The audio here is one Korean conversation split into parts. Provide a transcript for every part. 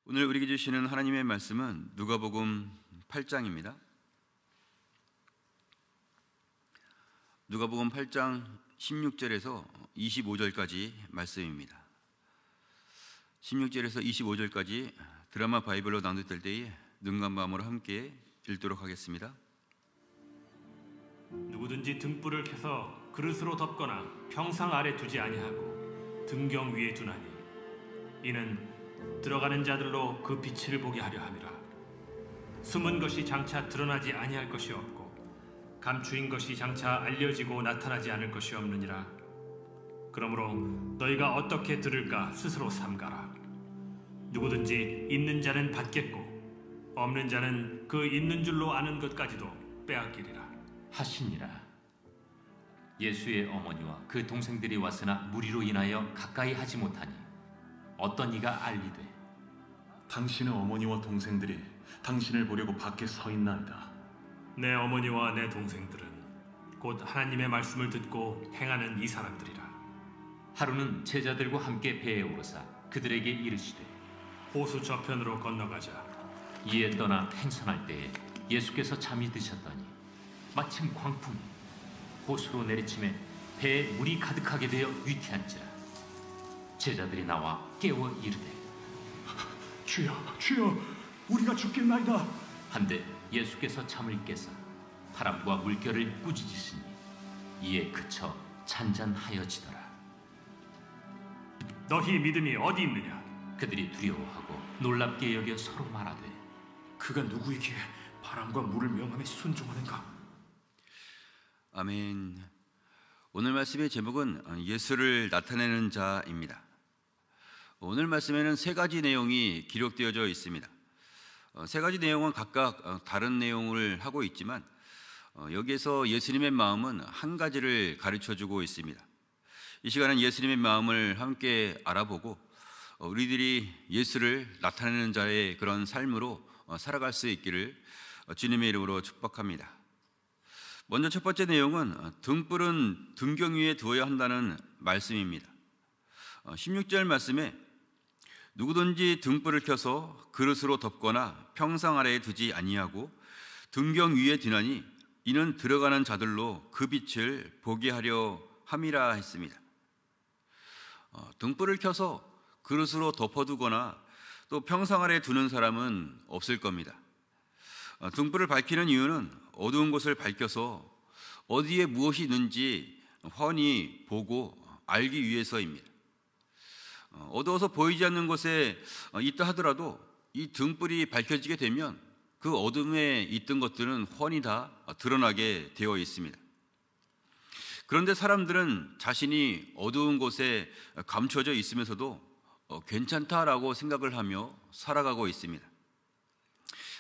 오늘 우리에게 주시는 하나님의 말씀은 누가복음 8장입니다. 누가복음 8장 16절에서 25절까지 말씀입니다. 16절에서 25절까지 드라마 바이블로 낭독될 때에 눈과 마음으로 함께 읽도록 하겠습니다. 누구든지 등불을 켜서 그릇으로 덮거나 평상 아래 두지 아니하고 등경 위에 두나니 이는 들어가는 자들로 그 빛을 보게 하려 함이라. 숨은 것이 장차 드러나지 아니할 것이 없고 감추인 것이 장차 알려지고 나타나지 않을 것이 없느니라. 그러므로 너희가 어떻게 들을까 스스로 삼가라. 누구든지 있는 자는 받겠고 없는 자는 그 있는 줄로 아는 것까지도 빼앗기리라 하시니라. 예수의 어머니와 그 동생들이 왔으나 무리로 인하여 가까이 하지 못하니 어떤 이가 알리되 당신의 어머니와 동생들이 당신을 보려고 밖에 서 있나이다. 내 어머니와 내 동생들은 곧 하나님의 말씀을 듣고 행하는 이 사람들이라. 하루는 제자들과 함께 배에 오르사 그들에게 이르시되 호수 저편으로 건너가자. 이에 떠나 행선할 때에 예수께서 잠이 드셨더니 마침 광풍이 호수로 내리침에 배에 물이 가득하게 되어 위태한지라. 제자들이 나와 깨워 이르되 주여 우리가 죽겠나이다. 한데 예수께서 잠을 깨사 바람과 물결을 꾸짖으시니 이에 그쳐 잔잔하여지더라. 너희 믿음이 어디 있느냐? 그들이 두려워하고 놀랍게 여겨 서로 말하되 그가 누구이기에 바람과 물을 명함에 순종하는가? 아멘. 오늘 말씀의 제목은 예수를 나타내는 자입니다. 오늘 말씀에는 세 가지 내용이 기록되어져 있습니다. 세 가지 내용은 각각 다른 내용을 하고 있지만 여기에서 예수님의 마음은 한 가지를 가르쳐주고 있습니다. 이 시간은 예수님의 마음을 함께 알아보고 우리들이 예수를 나타내는 자의 그런 삶으로 살아갈 수 있기를 주님의 이름으로 축복합니다. 먼저 첫 번째 내용은 등불은 등경 위에 두어야 한다는 말씀입니다. 16절 말씀에 누구든지 등불을 켜서 그릇으로 덮거나 평상 아래에 두지 아니하고 등경 위에 두나니 이는 들어가는 자들로 그 빛을 보게 하려 함이라 했습니다. 등불을 켜서 그릇으로 덮어두거나 또 평상 아래에 두는 사람은 없을 겁니다. 등불을 밝히는 이유는 어두운 곳을 밝혀서 어디에 무엇이 있는지 훤히 보고 알기 위해서입니다. 어두워서 보이지 않는 곳에 있다 하더라도 이 등불이 밝혀지게 되면 그 어둠에 있던 것들은 훤히 다 드러나게 되어 있습니다. 그런데 사람들은 자신이 어두운 곳에 감춰져 있으면서도 괜찮다라고 생각을 하며 살아가고 있습니다.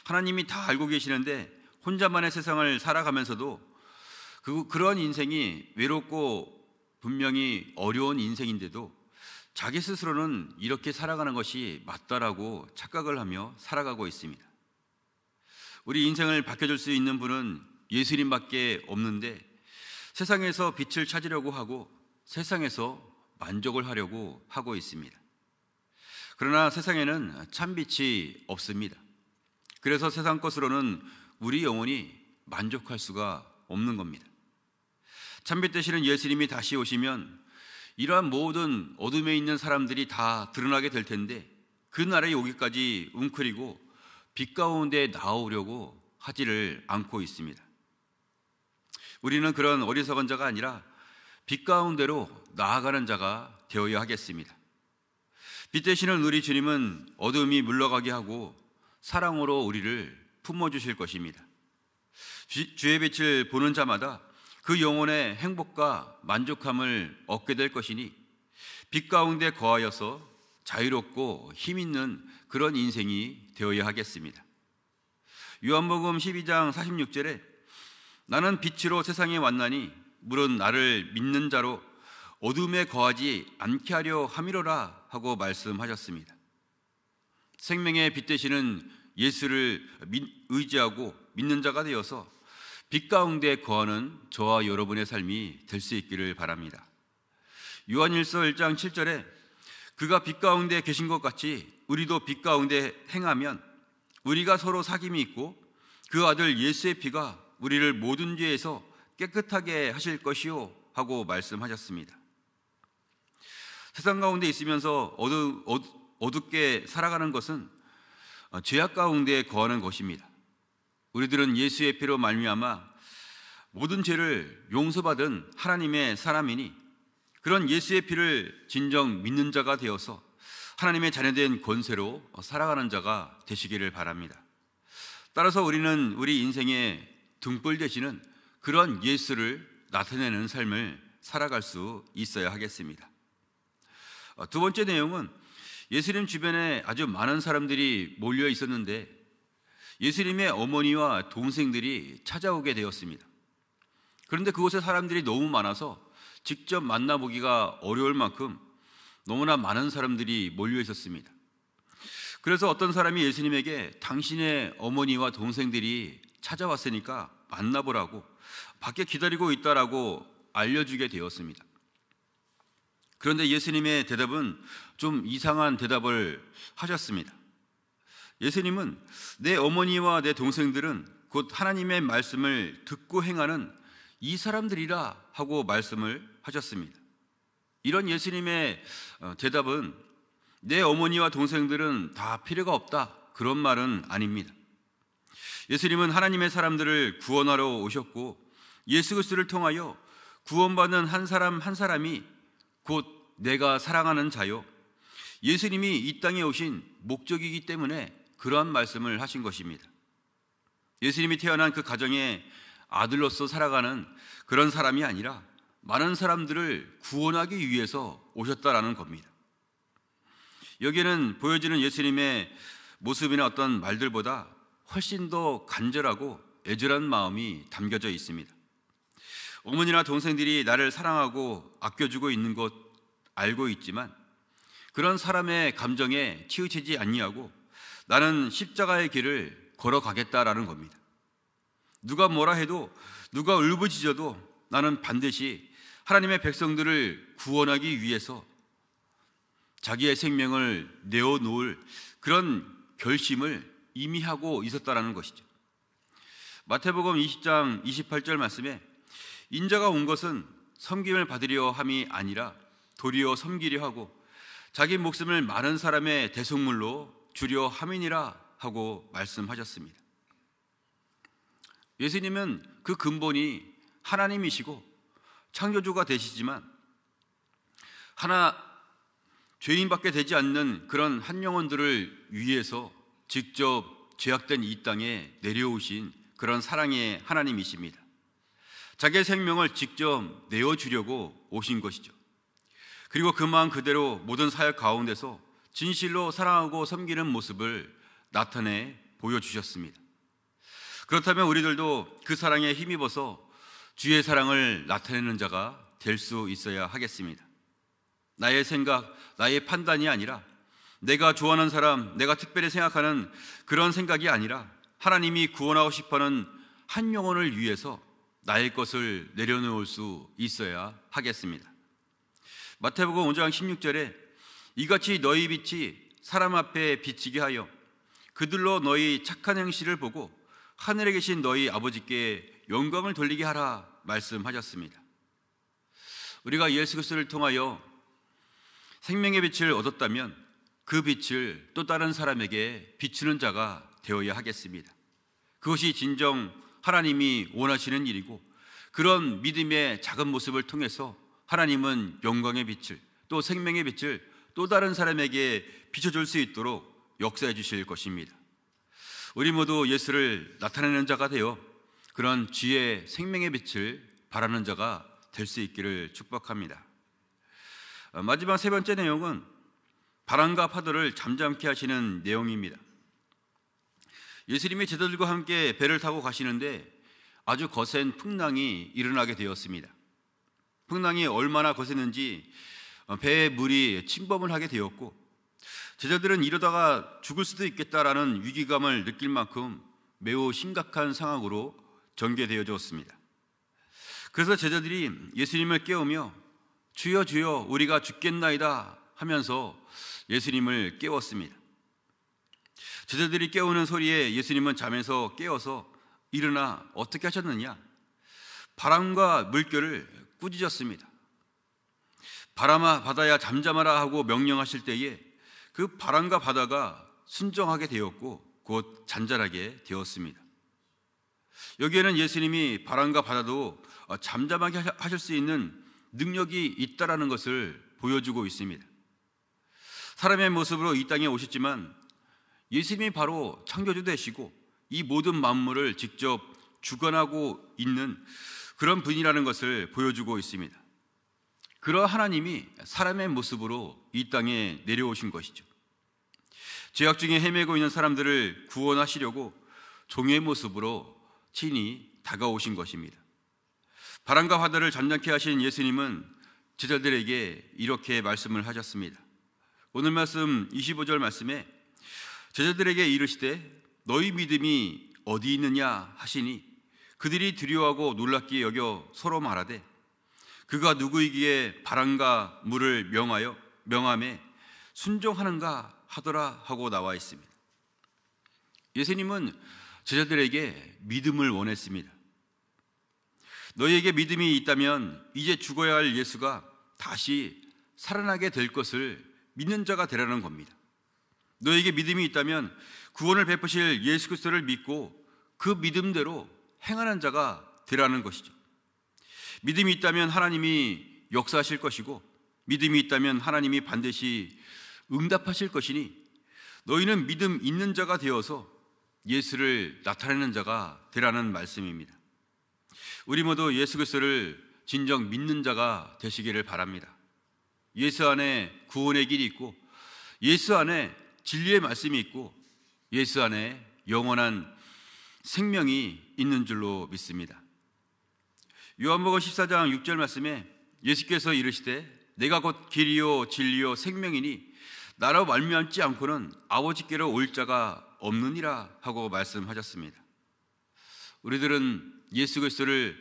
하나님이 다 알고 계시는데 혼자만의 세상을 살아가면서도 그러한 인생이 외롭고 분명히 어려운 인생인데도 자기 스스로는 이렇게 살아가는 것이 맞다라고 착각을 하며 살아가고 있습니다. 우리 인생을 바꿔줄 수 있는 분은 예수님밖에 없는데 세상에서 빛을 찾으려고 하고 세상에서 만족을 하려고 하고 있습니다. 그러나 세상에는 참빛이 없습니다. 그래서 세상 것으로는 우리 영혼이 만족할 수가 없는 겁니다. 참빛 되시는 예수님이 다시 오시면 이러한 모든 어둠에 있는 사람들이 다 드러나게 될 텐데 그 날에 오기까지 웅크리고 빛 가운데 나오려고 하지를 않고 있습니다. 우리는 그런 어리석은 자가 아니라 빛 가운데로 나아가는 자가 되어야 하겠습니다. 빛 되시는 우리 주님은 어둠이 물러가게 하고 사랑으로 우리를 품어주실 것입니다. 주의 빛을 보는 자마다 그 영혼의 행복과 만족함을 얻게 될 것이니 빛 가운데 거하여서 자유롭고 힘있는 그런 인생이 되어야 하겠습니다. 요한복음 12장 46절에 나는 빛으로 세상에 왔나니 물은 나를 믿는 자로 어둠에 거하지 않게 하려 함이로라 하고 말씀하셨습니다. 생명의 빛 되시는 예수를 의지하고 믿는 자가 되어서 빛 가운데 거하는 저와 여러분의 삶이 될 수 있기를 바랍니다. 요한일서 1장 7절에 그가 빛 가운데 계신 것 같이 우리도 빛 가운데 행하면 우리가 서로 사귐이 있고 그 아들 예수의 피가 우리를 모든 죄에서 깨끗하게 하실 것이요 하고 말씀하셨습니다. 세상 가운데 있으면서 어둡게 살아가는 것은 죄악 가운데 거하는 것입니다. 우리들은 예수의 피로 말미암아 모든 죄를 용서받은 하나님의 사람이니 그런 예수의 피를 진정 믿는 자가 되어서 하나님의 자녀된 권세로 살아가는 자가 되시기를 바랍니다. 따라서 우리는 우리 인생의 등불 되시는 그런 예수를 나타내는 삶을 살아갈 수 있어야 하겠습니다. 두 번째 내용은 예수님 주변에 아주 많은 사람들이 몰려 있었는데 예수님의 어머니와 동생들이 찾아오게 되었습니다. 그런데 그곳에 사람들이 너무 많아서 직접 만나보기가 어려울 만큼 너무나 많은 사람들이 몰려 있었습니다. 그래서 어떤 사람이 예수님에게 당신의 어머니와 동생들이 찾아왔으니까 만나보라고 밖에 기다리고 있다라고 알려주게 되었습니다. 그런데 예수님의 대답은 좀 이상한 대답을 하셨습니다. 예수님은 내 어머니와 내 동생들은 곧 하나님의 말씀을 듣고 행하는 이 사람들이라 하고 말씀을 하셨습니다. 이런 예수님의 대답은 내 어머니와 동생들은 다 필요가 없다, 그런 말은 아닙니다. 예수님은 하나님의 사람들을 구원하러 오셨고 예수 그리스도를 통하여 구원받는 한 사람 한 사람이 곧 내가 사랑하는 자요, 예수님이 이 땅에 오신 목적이기 때문에 그러한 말씀을 하신 것입니다. 예수님이 태어난 그 가정의 아들로서 살아가는 그런 사람이 아니라 많은 사람들을 구원하기 위해서 오셨다라는 겁니다. 여기에는 보여지는 예수님의 모습이나 어떤 말들보다 훨씬 더 간절하고 애절한 마음이 담겨져 있습니다. 어머니나 동생들이 나를 사랑하고 아껴주고 있는 것 알고 있지만 그런 사람의 감정에 치우치지 아니하고 나는 십자가의 길을 걸어가겠다라는 겁니다. 누가 뭐라 해도 누가 울부짖어도 나는 반드시 하나님의 백성들을 구원하기 위해서 자기의 생명을 내어놓을 그런 결심을 이미 하고 있었다라는 것이죠. 마태복음 20장 28절 말씀에 인자가 온 것은 섬김을 받으려 함이 아니라 도리어 섬기려 하고 자기 목숨을 많은 사람의 대속물로 주려 함이니라 하고 말씀하셨습니다. 예수님은 그 근본이 하나님이시고 창조주가 되시지만 죄인밖에 되지 않는 그런 한 영혼들을 위해서 직접 죄악된 이 땅에 내려오신 그런 사랑의 하나님이십니다. 자기의 생명을 직접 내어주려고 오신 것이죠. 그리고 그 마음 그대로 모든 사역 가운데서 진실로 사랑하고 섬기는 모습을 나타내 보여주셨습니다. 그렇다면 우리들도 그 사랑에 힘입어서 주의 사랑을 나타내는 자가 될 수 있어야 하겠습니다. 나의 생각, 나의 판단이 아니라 내가 좋아하는 사람, 내가 특별히 생각하는 그런 생각이 아니라 하나님이 구원하고 싶어하는 한 영혼을 위해서 나의 것을 내려놓을 수 있어야 하겠습니다. 마태복음 5장 16절에 이같이 너희 빛이 사람 앞에 비치게 하여 그들로 너희 착한 행실을 보고 하늘에 계신 너희 아버지께 영광을 돌리게 하라 말씀하셨습니다. 우리가 예수 그리스도를 통하여 생명의 빛을 얻었다면 그 빛을 또 다른 사람에게 비추는 자가 되어야 하겠습니다. 그것이 진정 하나님이 원하시는 일이고 그런 믿음의 작은 모습을 통해서 하나님은 영광의 빛을 또 생명의 빛을 또 다른 사람에게 비춰줄 수 있도록 역사해 주실 것입니다. 우리 모두 예수를 나타내는 자가 되어 그런 지혜의 생명의 빛을 바라는 자가 될 수 있기를 축복합니다. 마지막 세 번째 내용은 바람과 파도를 잠잠케 하시는 내용입니다. 예수님이 제자들과 함께 배를 타고 가시는데 아주 거센 풍랑이 일어나게 되었습니다. 풍랑이 얼마나 거셌는지 배에 물이 침범을 하게 되었고 제자들은 이러다가 죽을 수도 있겠다라는 위기감을 느낄 만큼 매우 심각한 상황으로 전개되어졌습니다. 그래서 제자들이 예수님을 깨우며 주여 주여 우리가 죽겠나이다 하면서 예수님을 깨웠습니다. 제자들이 깨우는 소리에 예수님은 잠에서 깨어서 일어나 어떻게 하셨느냐? 바람과 물결을 꾸짖었습니다. 바람아 바다야 잠잠하라 하고 명령하실 때에 그 바람과 바다가 순종하게 되었고 곧 잔잔하게 되었습니다. 여기에는 예수님이 바람과 바다도 잠잠하게 하실 수 있는 능력이 있다라는 것을 보여주고 있습니다. 사람의 모습으로 이 땅에 오셨지만 예수님이 바로 창조주 되시고 이 모든 만물을 직접 주관하고 있는 그런 분이라는 것을 보여주고 있습니다. 그러한 하나님이 사람의 모습으로 이 땅에 내려오신 것이죠. 죄악 중에 헤매고 있는 사람들을 구원하시려고 종의 모습으로 친히 다가오신 것입니다. 바람과 바다를 잠잠케 하신 예수님은 제자들에게 이렇게 말씀을 하셨습니다. 오늘 말씀 25절 말씀에 제자들에게 이르시되 너희 믿음이 어디 있느냐 하시니 그들이 두려워하고 놀랍게 여겨 서로 말하되 그가 누구이기에 바람과 물을 명함에 순종하는가 하더라 하고 나와 있습니다. 예수님은 제자들에게 믿음을 원했습니다. 너희에게 믿음이 있다면 이제 죽어야 할 예수가 다시 살아나게 될 것을 믿는 자가 되라는 겁니다. 너희에게 믿음이 있다면 구원을 베푸실 예수 그리스도를 믿고 그 믿음대로 행하는 자가 되라는 것이죠. 믿음이 있다면 하나님이 역사하실 것이고 믿음이 있다면 하나님이 반드시 응답하실 것이니 너희는 믿음 있는 자가 되어서 예수를 나타내는 자가 되라는 말씀입니다. 우리 모두 예수 그리스도를 진정 믿는 자가 되시기를 바랍니다. 예수 안에 구원의 길이 있고 예수 안에 진리의 말씀이 있고 예수 안에 영원한 생명이 있는 줄로 믿습니다. 요한복음 14장 6절 말씀에 예수께서 이르시되 내가 곧 길이요 진리요 생명이니 나로 말미암지 않고는 아버지께로 올 자가 없느니라 하고 말씀하셨습니다. 우리들은 예수 그리스도를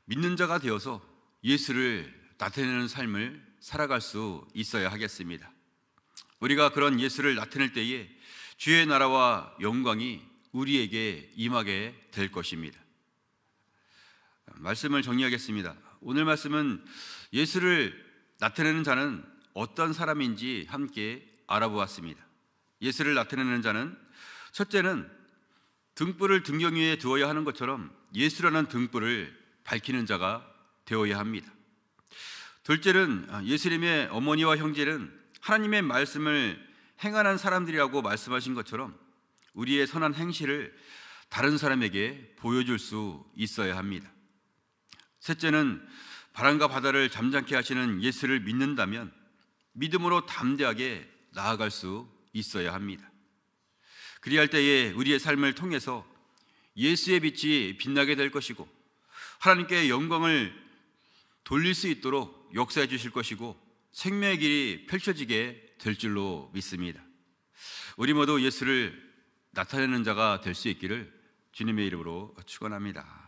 믿는 자가 되어서 예수를 나타내는 삶을 살아갈 수 있어야 하겠습니다. 우리가 그런 예수를 나타낼 때에 주의 나라와 영광이 우리에게 임하게 될 것입니다. 말씀을 정리하겠습니다. 오늘 말씀은 예수를 나타내는 자는 어떤 사람인지 함께 알아보았습니다. 예수를 나타내는 자는 첫째는 등불을 등경 위에 두어야 하는 것처럼 예수라는 등불을 밝히는 자가 되어야 합니다. 둘째는 예수님의 어머니와 형제는 하나님의 말씀을 행하는 사람들이라고 말씀하신 것처럼 우리의 선한 행실을 다른 사람에게 보여줄 수 있어야 합니다. 셋째는 바람과 바다를 잠잠케 하시는 예수를 믿는다면 믿음으로 담대하게 나아갈 수 있어야 합니다. 그리할 때에 우리의 삶을 통해서 예수의 빛이 빛나게 될 것이고 하나님께 영광을 돌릴 수 있도록 역사해 주실 것이고 생명의 길이 펼쳐지게 될 줄로 믿습니다. 우리 모두 예수를 나타내는 자가 될 수 있기를 주님의 이름으로 축원합니다.